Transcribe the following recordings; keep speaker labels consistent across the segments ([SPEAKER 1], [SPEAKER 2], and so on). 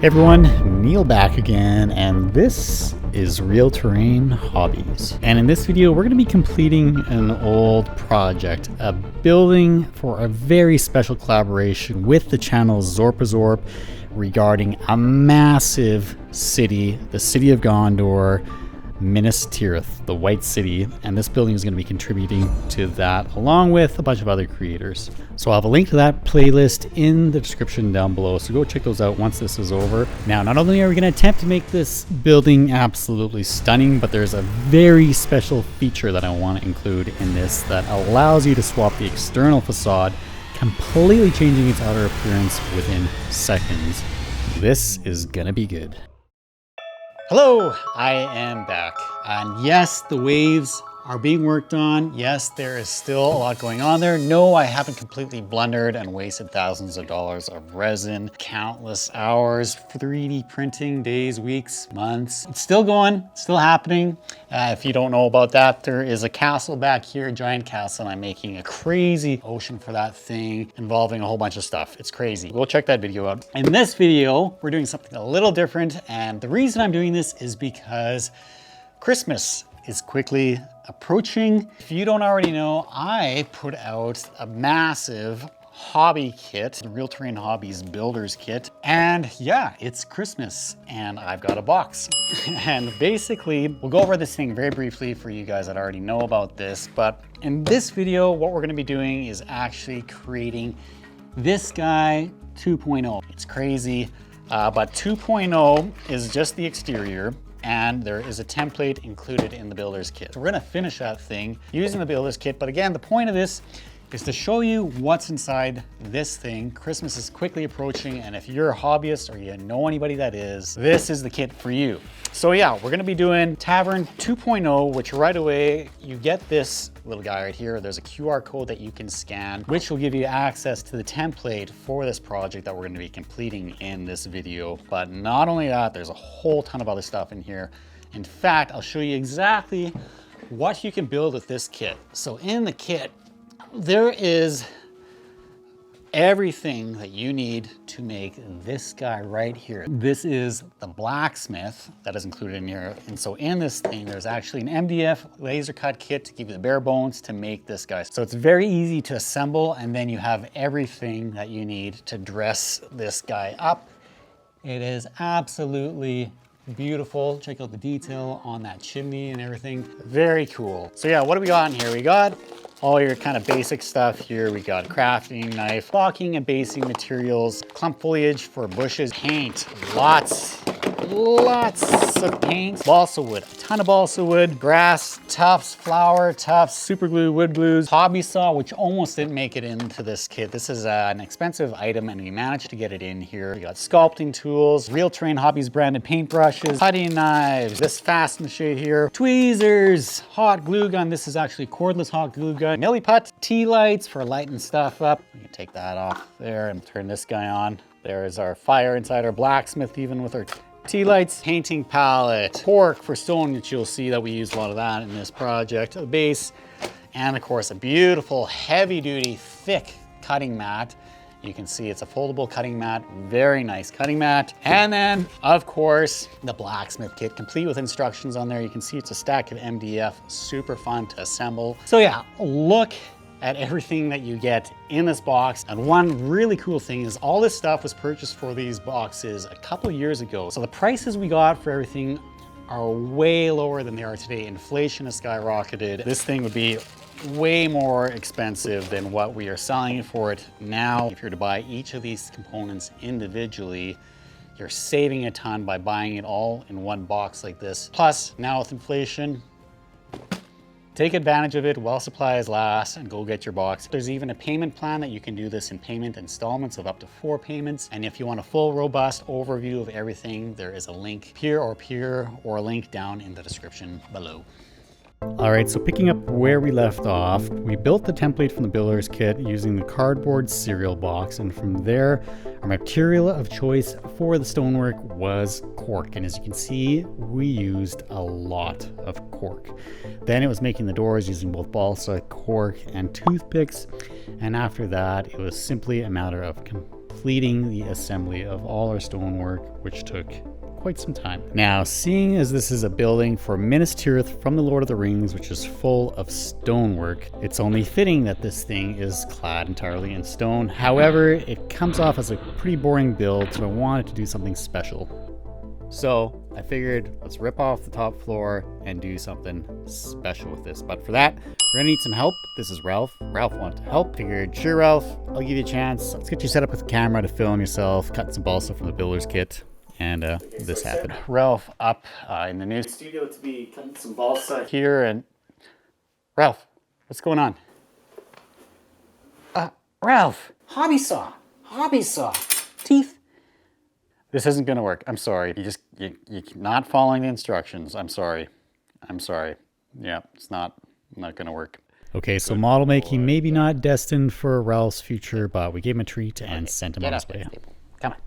[SPEAKER 1] Hey everyone, Neil back again, and this is Real Terrain Hobbies. And in this video, we're going to be completing an old project, a building for a very special collaboration with the channel Zorpazorp regarding a massive city, the city of Gondor, Minas Tirith, the White City, and this building is going to be contributing to that along with a bunch of other creators. So I'll have a link to that playlist in the description down below, so go check those out once this is over. Now, not only are we going to attempt to make this building absolutely stunning, but there's a very special feature that I want to include in this that allows you to swap the external facade, completely changing its outer appearance within seconds. This is gonna be good. Hello, I am back. And yes, the waves are being worked on. Yes, there is still a lot going on there. No, I haven't completely blundered and wasted thousands of dollars of resin, countless hours, 3D printing, days, weeks, months. It's still going, still happening. If you don't know about that, there is a castle back here, a giant castle, and I'm making a crazy ocean for that thing involving a whole bunch of stuff. It's crazy. Go check that video out. In this video, we're doing something a little different, and the reason I'm doing this is because Christmas is quickly approaching. If you don't already know, I put out a massive hobby kit, the Real Terrain Hobbies Builders Kit. And yeah, it's Christmas and I've got a box. And basically, we'll go over this thing very briefly for you guys that already know about this. But in this video, what we're gonna be doing is actually creating this guy 2.0. It's crazy, but 2.0 is just the exterior. And there is a template included in the builder's kit. So we're gonna finish that thing using the builder's kit. But again, the point of this is to show you what's inside this thing. Christmas is quickly approaching, and if you're a hobbyist or you know anybody that is, this is the kit for you. So yeah, we're gonna be doing Tavern 2.0, which right away, you get this little guy right here. There's a QR code that you can scan, which will give you access to the template for this project that we're gonna be completing in this video. But not only that, there's a whole ton of other stuff in here. In fact, I'll show you exactly what you can build with this kit. So in the kit, there is everything that you need to make this guy right here. This is the Blacksmith that is included in here. And so in this thing, there's actually an MDF laser cut kit to give you the bare bones to make this guy. So it's very easy to assemble, and then you have everything that you need to dress this guy up. It is absolutely beautiful. Check out the detail on that chimney and everything. Very cool. So yeah, what do we got in here? We got all your kind of basic stuff here. We got a crafting knife, blocking and basing materials, clump foliage for bushes, paint, lots of paint, balsa wood, a ton of balsa wood, grass, tufts, flour, tufts, super glue, wood glues, hobby saw, which almost didn't make it into this kit. This is an expensive item and we managed to get it in here. We got sculpting tools, Real Terrain Hobbies branded paintbrushes, cutting knives, this fast machine here, tweezers, hot glue gun. This is actually cordless hot glue gun, milliput, tea lights for lighting stuff up. We can take that off there and turn this guy on. There's our fire inside our blacksmith, even with our tea lights, painting palette, cork for stone, which you'll see that we use a lot of that in this project, a base, and of course a beautiful heavy duty thick cutting mat. You can see it's a foldable cutting mat, very nice cutting mat. And then of course the blacksmith kit, complete with instructions on there. You can see it's a stack of MDF, super fun to assemble. So yeah, look at everything that you get in this box. And one really cool thing is all this stuff was purchased for these boxes a couple years ago. So the prices we got for everything are way lower than they are today. Inflation has skyrocketed. This thing would be way more expensive than what we are selling it for it now. If you're to buy each of these components individually, you're saving a ton by buying it all in one box like this. Plus, now with inflation, take advantage of it while supplies last and go get your box. There's even a payment plan that you can do this in payment installments of up to 4 payments. And if you want a full robust overview of everything, there is a link here or a link down in the description below. All right, so picking up where we left off, we built the template from the builder's kit using the cardboard cereal box, and from there, our material of choice for the stonework was cork, and as you can see, we used a lot of cork. Then it was making the doors using both balsa, cork, and toothpicks, and after that, it was simply a matter of completing the assembly of all our stonework, which took quite some time. Now, seeing as this is a building for Minas Tirith from the Lord of the Rings, which is full of stonework, it's only fitting that this thing is clad entirely in stone. However, it comes off as a pretty boring build, so I wanted to do something special. So I figured let's rip off the top floor and do something special with this. But for that, we're gonna need some help. This is Ralph. Ralph wanted to help. Figured, sure Ralph, I'll give you a chance. Let's get you set up with a camera to film yourself, cut some balsa from the builder's kit. And this happened. Ralph up in the new studio to be cutting some balsa here. And Ralph, what's going on? Ralph, hobby saw, teeth. This isn't gonna work. I'm sorry. You're not following the instructions. I'm sorry. Yeah, it's not gonna work. Okay, so model making maybe not destined for Ralph's future, but we gave him a treat and sent him on his way. Come on.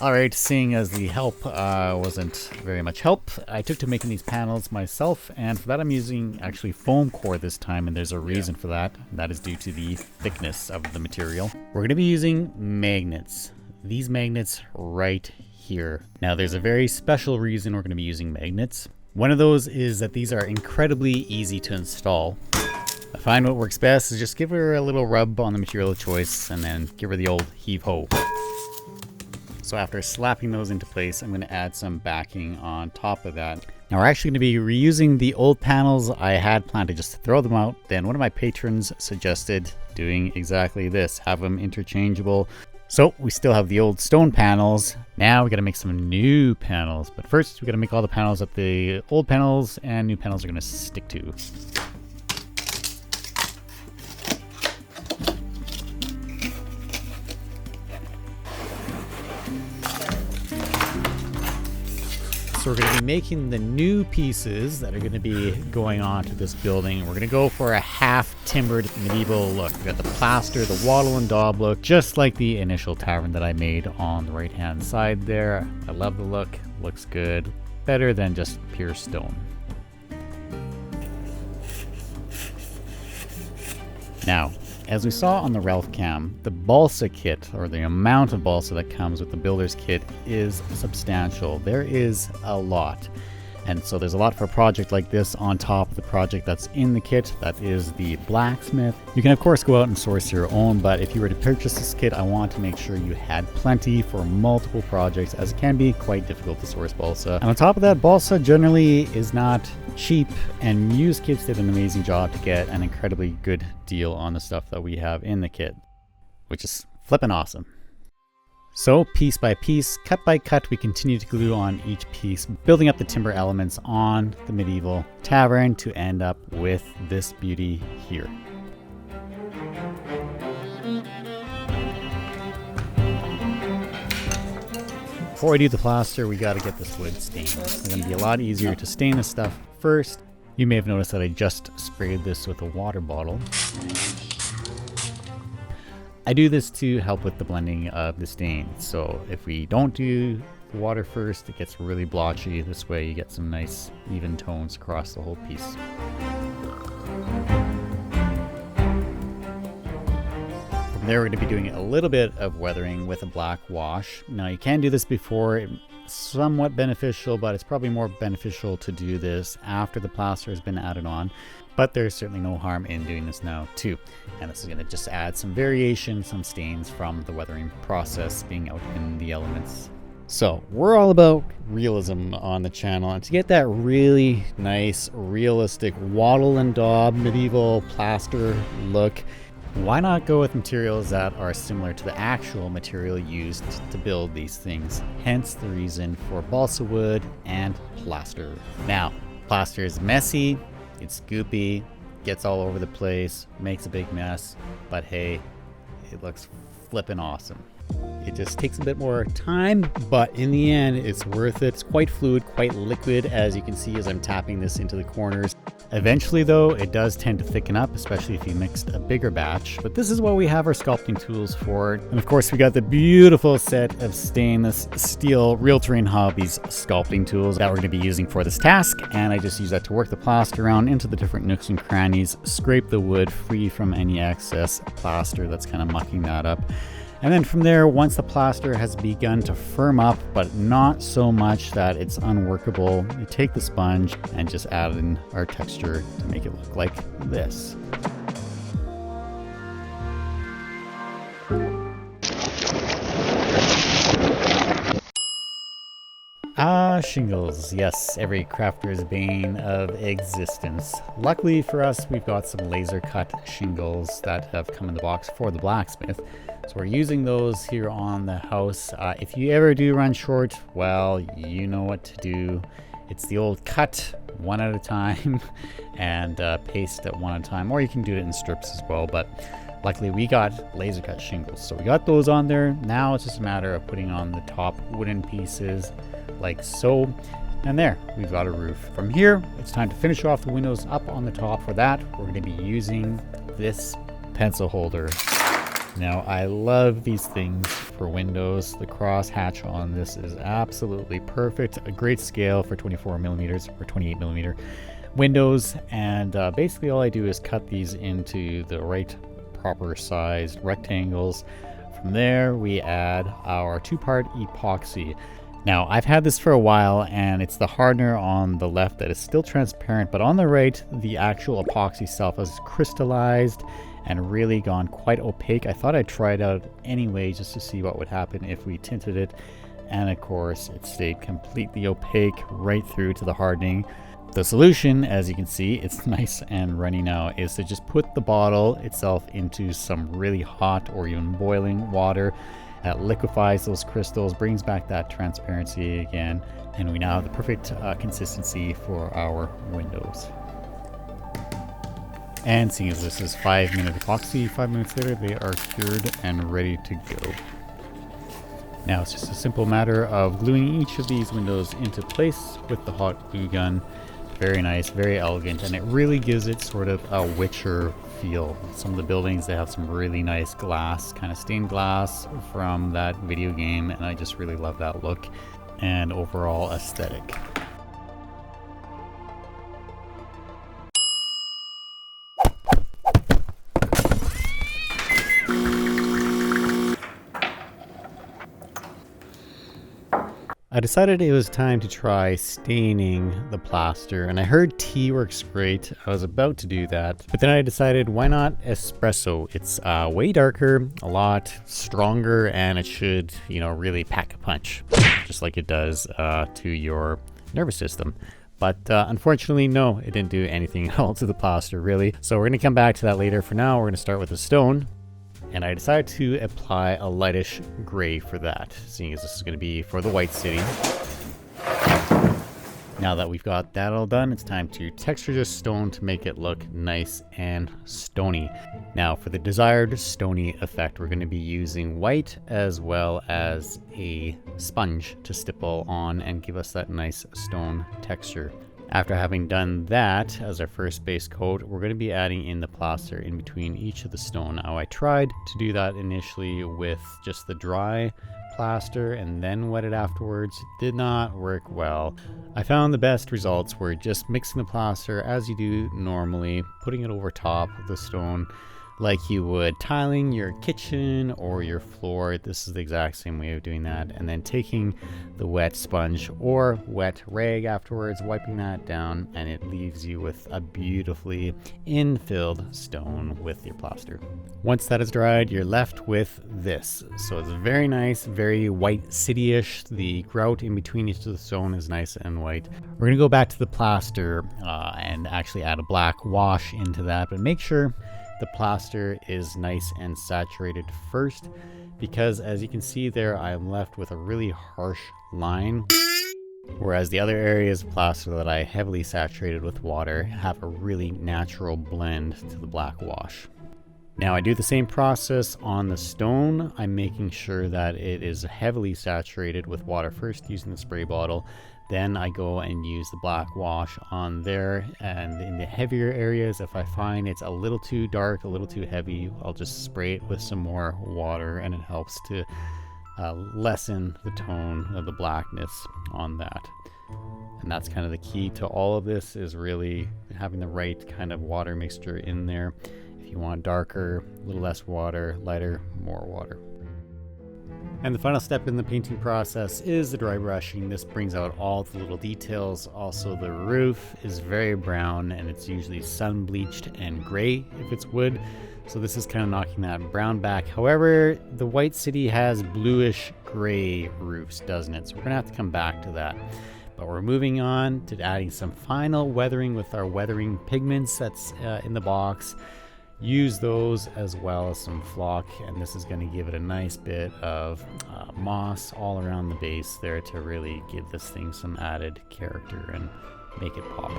[SPEAKER 1] All right, seeing as the help wasn't very much help, I took to making these panels myself, and for that I'm using actually foam core this time, and there's a reason for that. That is due to the thickness of the material. We're gonna be using magnets. These magnets right here. Now there's a very special reason we're gonna be using magnets. One of those is that these are incredibly easy to install. I find what works best is just give her a little rub on the material of choice and then give her the old heave-ho. So after slapping those into place, I'm going to add some backing on top of that. Now we're actually going to be reusing the old panels. I had planned to just throw them out. Then one of my patrons suggested doing exactly this, have them interchangeable. So we still have the old stone panels. Now we got to make some new panels. But first we got to make all the panels that the old panels and new panels are going to stick to. So we're going to be making the new pieces that are going to be going on to this building. We're going to go for a half timbered medieval look. We got the plaster, the wattle and daub look, just like the initial tavern that I made on the right hand side there. I love the look, looks good, better than just pure stone. Now, as we saw on the Ralph cam, the balsa kit, or the amount of balsa that comes with the builder's kit, is substantial. There is a lot. And so there's a lot for a project like this on top of the project that's in the kit. That is the Blacksmith. You can of course go out and source your own, but if you were to purchase this kit, I want to make sure you had plenty for multiple projects, as it can be quite difficult to source balsa. And on top of that, balsa generally is not cheap, and Muse Kits did an amazing job to get an incredibly good deal on the stuff that we have in the kit, which is flippin' awesome. So piece by piece, cut by cut, we continue to glue on each piece, building up the timber elements on the medieval tavern to end up with this beauty here. Before I do the plaster, we got to get this wood stained. It's going to be a lot easier to stain this stuff first. You may have noticed that I just sprayed this with a water bottle. I do this to help with the blending of the stain. So if we don't do the water first, it gets really blotchy. This way you get some nice even tones across the whole piece. From there, we're going to be doing a little bit of weathering with a black wash. Now you can do this before. It's somewhat beneficial, but it's probably more beneficial to do this after the plaster has been added on. But there's certainly no harm in doing this now too. And this is going to just add some variation, some stains from the weathering process being out in the elements. So we're all about realism on the channel, and to get that really nice, realistic wattle and daub medieval plaster look, why not go with materials that are similar to the actual material used to build these things? Hence the reason for balsa wood and plaster. Now, plaster is messy, it's goopy, gets all over the place, makes a big mess, but hey, it looks flippin' awesome. It just takes a bit more time, but in the end, it's worth it. It's quite fluid, quite liquid, as you can see as I'm tapping this into the corners. Eventually though, it does tend to thicken up, especially if you mixed a bigger batch, but this is what we have our sculpting tools for. And of course, we got the beautiful set of stainless steel Real Terrain Hobbies sculpting tools that we're gonna be using for this task. And I just use that to work the plaster around into the different nooks and crannies, scrape the wood free from any excess plaster that's kind of mucking that up. And then from there, once the plaster has begun to firm up, but not so much that it's unworkable, you take the sponge and just add in our texture to make it look like this. Shingles. Yes, every crafter's bane of existence. Luckily for us, we've got some laser cut shingles that have come in the box for the blacksmith. So we're using those here on the house. If you ever do run short, well, you know what to do. It's the old cut one at a time and paste at one at a time, or you can do it in strips as well. But luckily we got laser cut shingles. So we got those on there. Now it's just a matter of putting on the top wooden pieces like so, and there we've got a roof. From here it's time to finish off the windows up on the top. For that, we're going to be using this pencil holder. Now I love these things for windows. The cross hatch on this is absolutely perfect. A great scale for 24mm or 28mm windows, and basically all I do is cut these into the right proper sized rectangles. From there we add our 2-part epoxy. Now, I've had this for a while, and it's the hardener on the left that is still transparent, but on the right, the actual epoxy itself has crystallized and really gone quite opaque. I thought I'd try it out anyway just to see what would happen if we tinted it, and of course, it stayed completely opaque right through to the hardening. The solution, as you can see, it's nice and runny now, is to just put the bottle itself into some really hot or even boiling water. That liquefies those crystals, brings back that transparency again, and we now have the perfect consistency for our windows. And seeing as this is 5-minute epoxy, 5 minutes later they are cured and ready to go. Now it's just a simple matter of gluing each of these windows into place with the hot glue gun. Very nice, very elegant, and it really gives it sort of a Witcher feel. Some of the buildings, they have some really nice glass, kind of stained glass from that video game, and I just really love that look and overall aesthetic. I decided it was time to try staining the plaster, and I heard tea works great. I was about to do that, but then I decided, why not espresso? It's way darker, a lot stronger, and it should, really pack a punch, just like it does to your nervous system. But unfortunately, no, it didn't do anything at all to the plaster, really. So we're going to come back to that later. For now, we're going to start with the stone. And I decided to apply a lightish gray for that, seeing as this is going to be for the white city. Now that we've got that all done, it's time to texture this stone to make it look nice and stony. Now for the desired stony effect, we're going to be using white as well as a sponge to stipple on and give us that nice stone texture. After having done that as our first base coat, we're going to be adding in the plaster in between each of the stone. Now I tried to do that initially with just the dry plaster and then wet it afterwards. It did not work well. I found the best results were just mixing the plaster as you do normally, putting it over top of the stone like you would tiling your kitchen or your floor. This is the exact same way of doing that, and then taking the wet sponge or wet rag afterwards, wiping that down, and it leaves you with a beautifully infilled stone with your plaster. Once that is dried, you're left with this. So it's very nice, very white city-ish. The grout in between each of the stone is nice and white. We're gonna go back to the plaster and actually add a black wash into that, but make sure the plaster is nice and saturated first, because as you can see there, I'm left with a really harsh line, whereas the other areas of plaster that I heavily saturated with water have a really natural blend to the black wash. Now I do the same process on the stone. I'm making sure that it is heavily saturated with water first using the spray bottle. Then I go and use the black wash on there, and in the heavier areas, if I find it's a little too dark, a little too heavy, I'll just spray it with some more water, and it helps to lessen the tone of the blackness on that. And that's kind of the key to all of this, is really having the right kind of water mixture in there. If you want darker, a little less water, lighter, more water. And the final step in the painting process is the dry brushing. This brings out all the little details. Also, the roof is very brown and it's usually sun bleached and gray if it's wood. So this is kind of knocking that brown back. However, the White City has bluish gray roofs, doesn't it? So we're gonna have to come back to that. But we're moving on to adding some final weathering with our weathering pigments that's in the box. Use those as well as some flock, and this is going to give it a nice bit of moss all around the base there to really give this thing some added character and make it pop.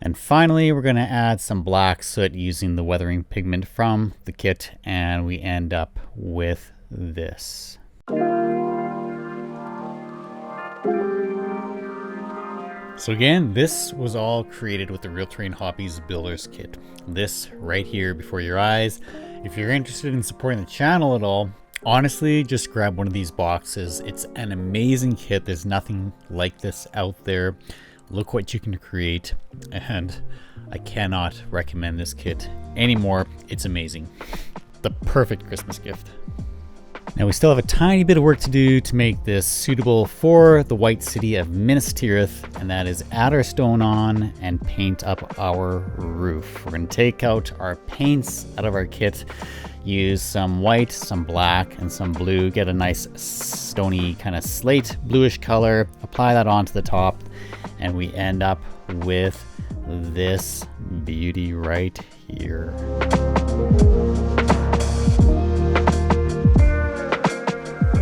[SPEAKER 1] And finally, we're going to add some black soot using the weathering pigment from the kit, and we end up with this. So again, this was all created with the Real Terrain Hobbies Builder's Kit. This right here before your eyes. If you're interested in supporting the channel at all, honestly, just grab one of these boxes. It's an amazing kit. There's nothing like this out there. Look what you can create, and I cannot recommend this kit anymore. It's amazing. The perfect Christmas gift. Now we still have a tiny bit of work to do to make this suitable for the White City of Minas Tirith, and that is add our stone on and paint up our roof. We're going to take out our paints out of our kit, use some white, some black, and some blue, get a nice stony kind of slate bluish color, apply that onto the top, and we end up with this beauty right here.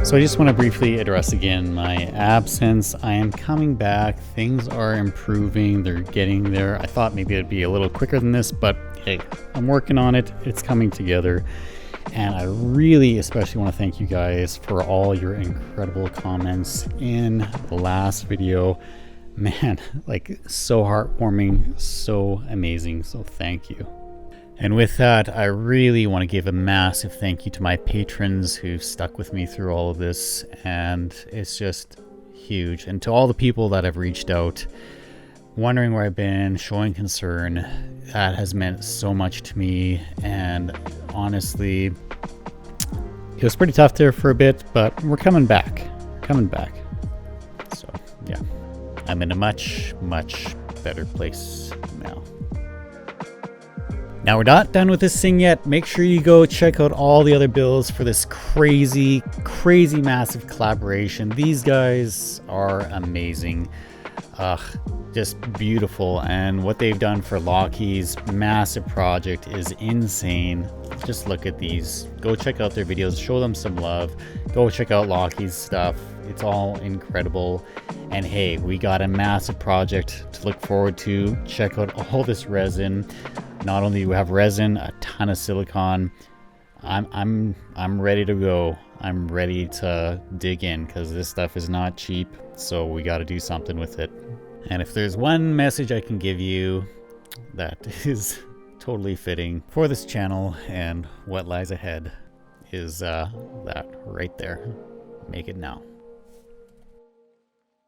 [SPEAKER 1] So I just want to briefly address again my absence. I am coming back. Things are improving. They're getting there. I thought maybe it'd be a little quicker than this, but hey, I'm working on it. It's coming together. And I really especially want to thank you guys for all your incredible comments in the last video. Man, like so heartwarming, so amazing. So thank you. And with that, I really want to give a massive thank you to my patrons who've stuck with me through all of this, and it's just huge. And to all the people that have reached out, wondering where I've been, showing concern, that has meant so much to me. And honestly, it was pretty tough there for a bit, but we're coming back. So yeah, I'm in a much, much better place now. Now we're not done with this thing yet. Make sure you go check out all the other builds for this crazy, crazy massive collaboration. These guys are amazing. Just beautiful. And what they've done for Lockheed's massive project is insane. Just look at these. Go check out their videos. Show them some love. Go check out Lockheed's stuff. It's all incredible. And hey, we got a massive project to look forward to. Check out all this resin. Not only do we have resin, a ton of silicone. I'm ready to go. I'm ready to dig in because this stuff is not cheap. So we got to do something with it. And if there's one message I can give you that is totally fitting for this channel and what lies ahead, is that right there. Make it now.